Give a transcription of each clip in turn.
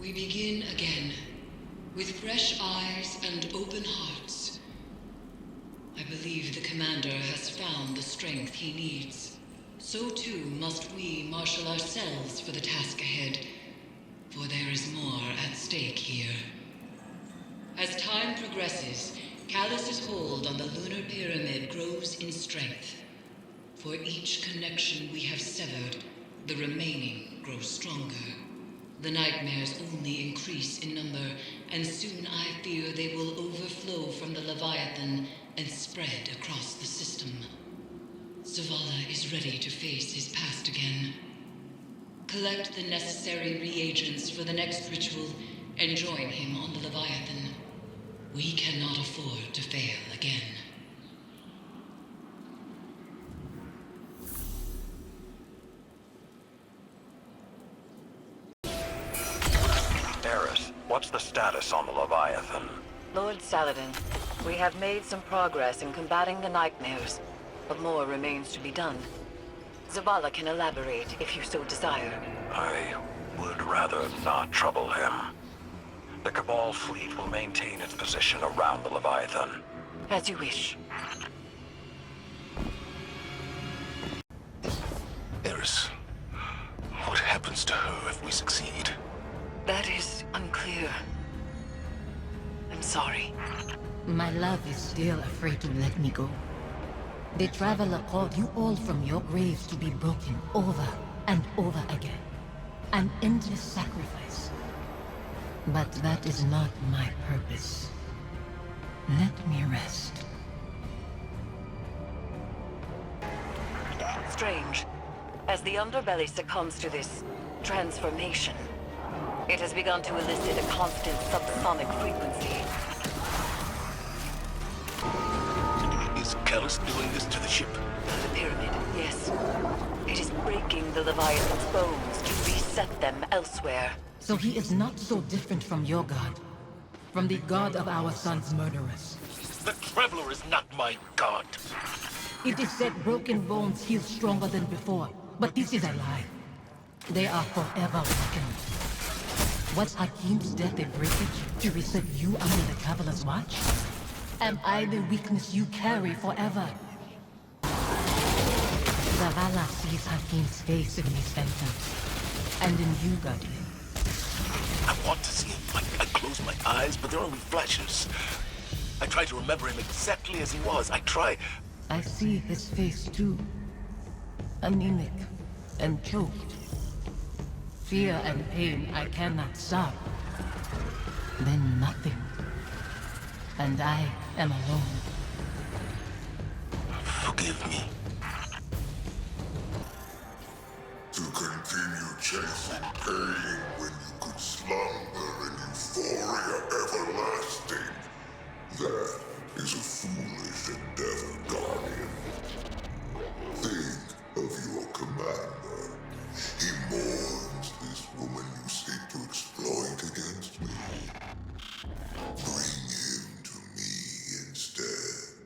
We begin again, with fresh eyes and open hearts. I believe the Commander has found the strength he needs. So too must we marshal ourselves for the task ahead, for there is more at stake here. As time progresses, Calus's hold on the lunar pyramid grows in strength. For each connection we have severed, the remaining grows stronger. The nightmares only increase in number, and soon I fear they will overflow from the Leviathan and spread across the system. Zavala is ready to face his past again. Collect the necessary reagents for the next ritual and join him on the Leviathan. We cannot afford to fail again. Eris, what's the status on the Leviathan? Lord Saladin, we have made some progress in combating the nightmares, but more remains to be done. Zavala can elaborate if you so desire. I would rather not trouble him. The Cabal fleet will maintain its position around the Leviathan. As you wish. Eris, what happens to her if we succeed? That is unclear. I'm sorry. My love is still afraid to let me go. The Traveler called you all from your graves to be broken over and over again. An endless sacrifice. But that is not my purpose. Let me rest. Strange. As the underbelly succumbs to this transformation, it has begun to elicit a constant subsonic frequency. Is Calus doing this to the ship? The pyramid, yes. It is breaking the Leviathan's bones to reset them elsewhere. So he is not so different from your god. From the god of our son's murderers. The Traveler is not my god. It is said broken bones heal stronger than before, but this is a lie. They are forever weakened. Was Hakim's death a breakage to reset you under the Traveler's watch? Am I the weakness you carry forever? Zavala sees Hakim's face in these phantoms, and in you, Guardian. I want to see him. I close my eyes, but they're only flashes. I try to remember him exactly as he was. I try. I see his face too. Anemic and choked. Fear and pain I cannot stop. Then nothing. And I am alone. Forgive me. To continue chasing pain when you could slumber in euphoria everlasting. That is a foolish endeavor, Guardian. Think of your commander. He mourns this woman you seek to exploit against me. Bring him to me instead.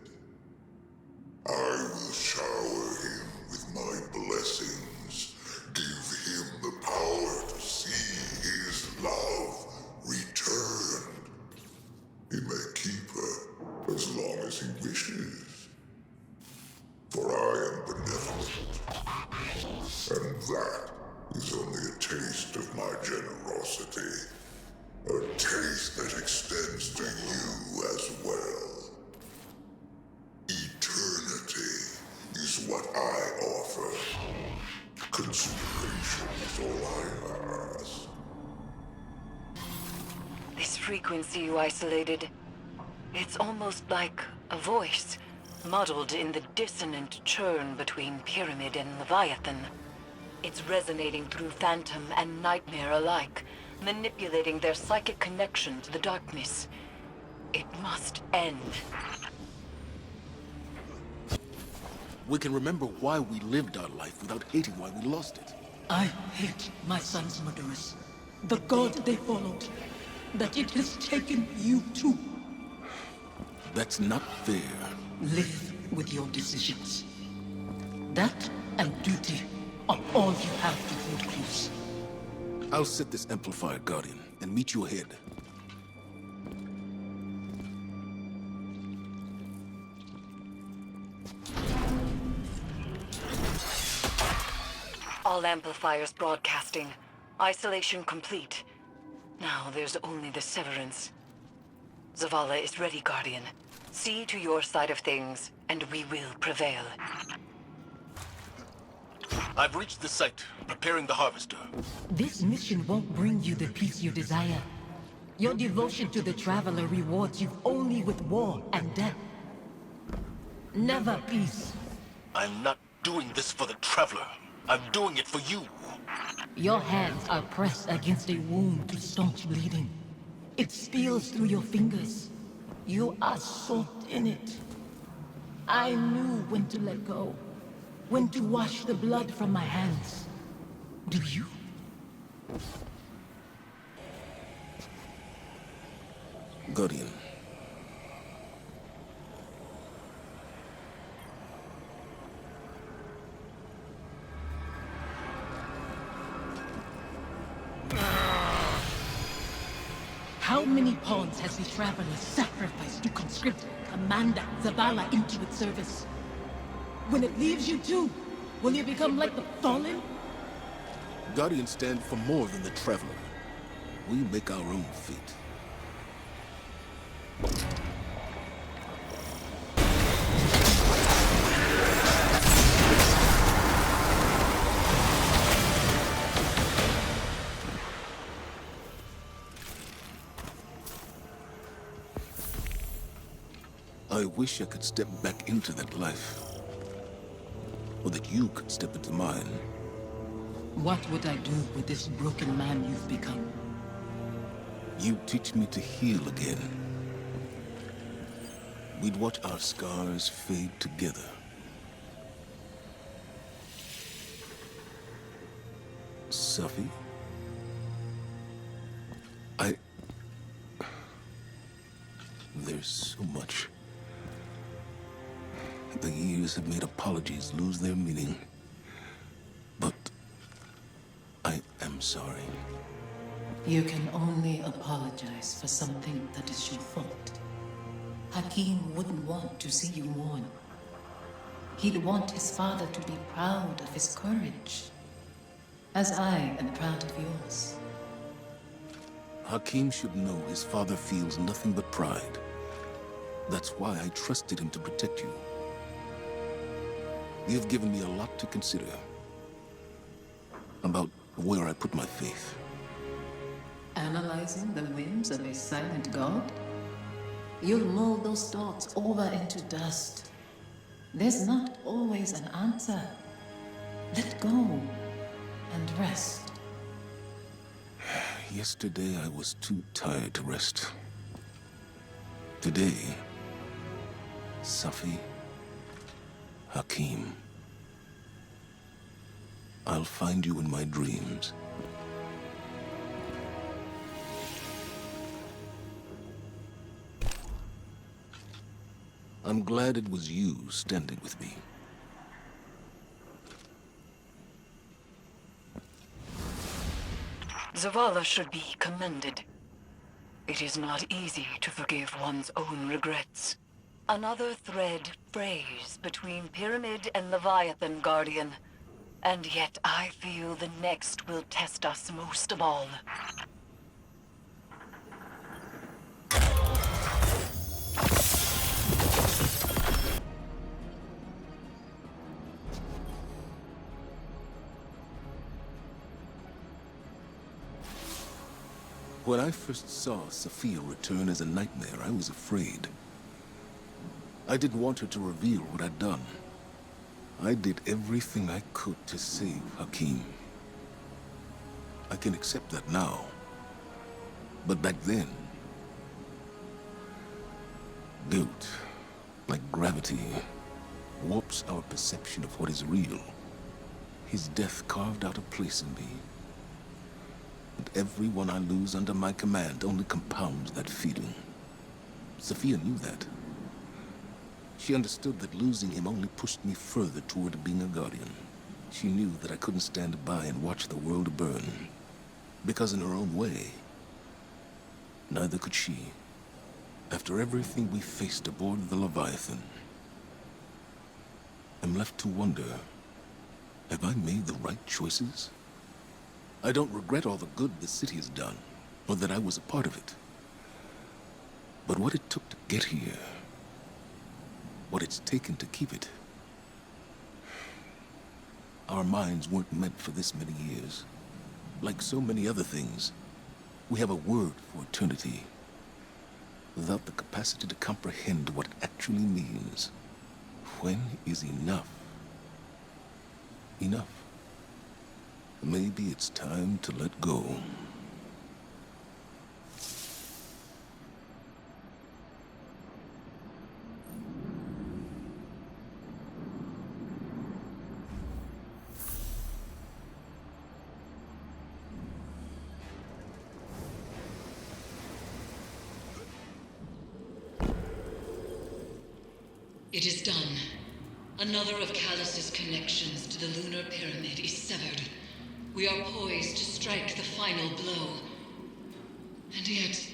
I will shower him with my blessings. Give him the power to see his love returned. He may keep her as long as he wishes. For I am benevolent. And that is only a taste of my generosity. A taste that extends to you as well. Eternity is what I offer. Consideration is all I ask. This frequency you isolated, it's almost like a voice, muddled in the dissonant churn between Pyramid and Leviathan. It's resonating through Phantom and Nightmare alike, manipulating their psychic connection to the darkness. It must end. We can remember why we lived our life without hating why we lost it. I hate my son's murderers. The god they followed. That it has taken you too. That's not fair. Live with your decisions. That and duty are all you have to hold close. I'll set this amplifier, Guardian. and meet you ahead. All amplifiers broadcasting. Isolation complete. Now there's only the Severance. Zavala is ready, Guardian. See to your side of things, and we will prevail. I've reached the site, preparing the harvester. This mission won't bring you the peace you desire. Your devotion to the Traveler rewards you only with war and death. Never peace. I'm not doing this for the Traveler. I'm doing it for you. Your hands are pressed against a wound to staunch bleeding. It steals through your fingers. You are soaked in it. I knew when to let go. When to wash the blood from my hands. Do you? Guardian. How many pawns has the Traveler sacrificed to conscript Commander Zavala into its service? When it leaves you too, will you become like the Fallen? Guardians stand for more than the Traveler. We make our own fate. I wish I could step back into that life. Or that you could step into mine. What would I do with this broken man you've become? You teach me to heal again. We'd watch our scars fade together. Safi? There's so much. The years have made apologies lose their meaning. But I am sorry. You can only apologize for something that is your fault. Hakim wouldn't want to see you mourn. He'd want his father to be proud of his courage. As I am proud of yours. Hakim should know his father feels nothing but pride. That's why I trusted him to protect you. You've given me a lot to consider. About where I put my faith. Analyzing the whims of a silent god? You'll mold those thoughts over into dust. There's not always an answer. Let go and rest. Yesterday I was too tired to rest. Today, Safi, Hakim, I'll find you in my dreams. I'm glad it was you standing with me. Zavala should be commended. It is not easy to forgive one's own regrets. Another thread frays between Pyramid and Leviathan, Guardian. And yet I feel the next will test us most of all. When I first saw Sophia return as a nightmare, I was afraid. I didn't want her to reveal what I'd done. I did everything I could to save Hakim. I can accept that now. But back then, guilt, like gravity, warps our perception of what is real. His death carved out a place in me. And everyone I lose under my command only compounds that feeling. Sophia knew that. She understood that losing him only pushed me further toward being a guardian. She knew that I couldn't stand by and watch the world burn. Because in her own way, Neither could she. After everything we faced aboard the Leviathan, I'm left to wonder, have I made the right choices? I don't regret all the good the city has done, or that I was a part of it. But what it took to get here, what it's taken to keep it. Our minds weren't meant for this many years. Like so many other things, we have a word for eternity, without the capacity to comprehend what it actually means. When is enough? Enough. Maybe it's time to let go. It is done. Another of Callus's connections to the lunar pyramid is severed. We are poised to strike the final blow. And yet,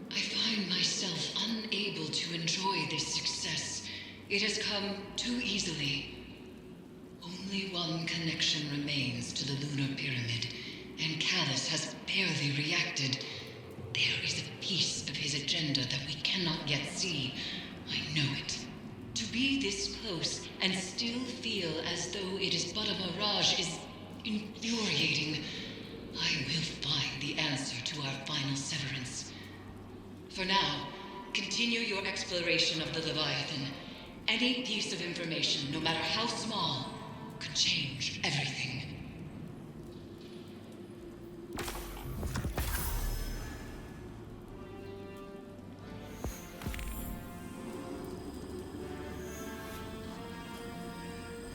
I find myself unable to enjoy this success. It has come too easily. Only one connection remains to the lunar pyramid, and Callus has barely reacted. There is a piece of his agenda that we cannot yet see. I know it. To be this close and still feel as though it is but a mirage is infuriating. I will find the answer to our final severance. For now, continue your exploration of the Leviathan. Any piece of information, no matter how small, could change everything.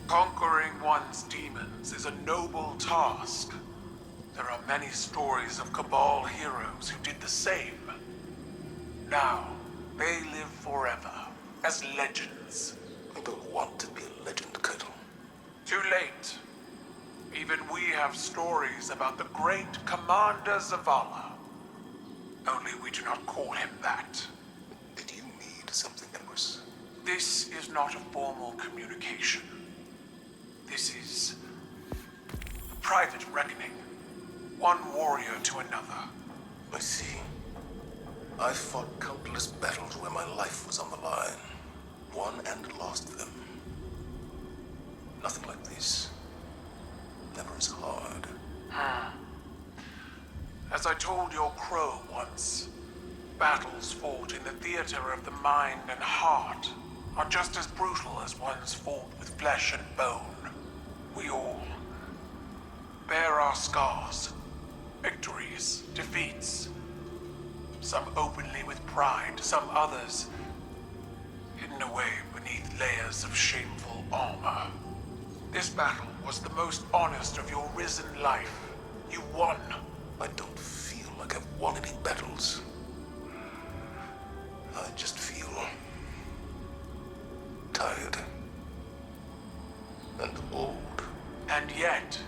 Conquering one's demons is a noble task. There are many stories of Cabal heroes who did the same. Now, they live forever, as legends. I don't want to be a legend, Colonel. Too late. Even we have stories about the great Commander Zavala. Only we do not call him that. Did you need something else? This is not a formal communication. This is a private reckoning. One warrior to another. I see. I fought countless battles where my life was on the line. Won and lost them. Nothing like this. Never as hard. As I told your crow once, battles fought in the theater of the mind and heart are just as brutal as ones fought with flesh and bone. We all bear our scars, victories, defeats. Some openly with pride, some others hidden away beneath layers of shameful armor. This battle was the most honest of your risen life. You won. I don't feel like I've won any battles. I just feel tired and old. And yet,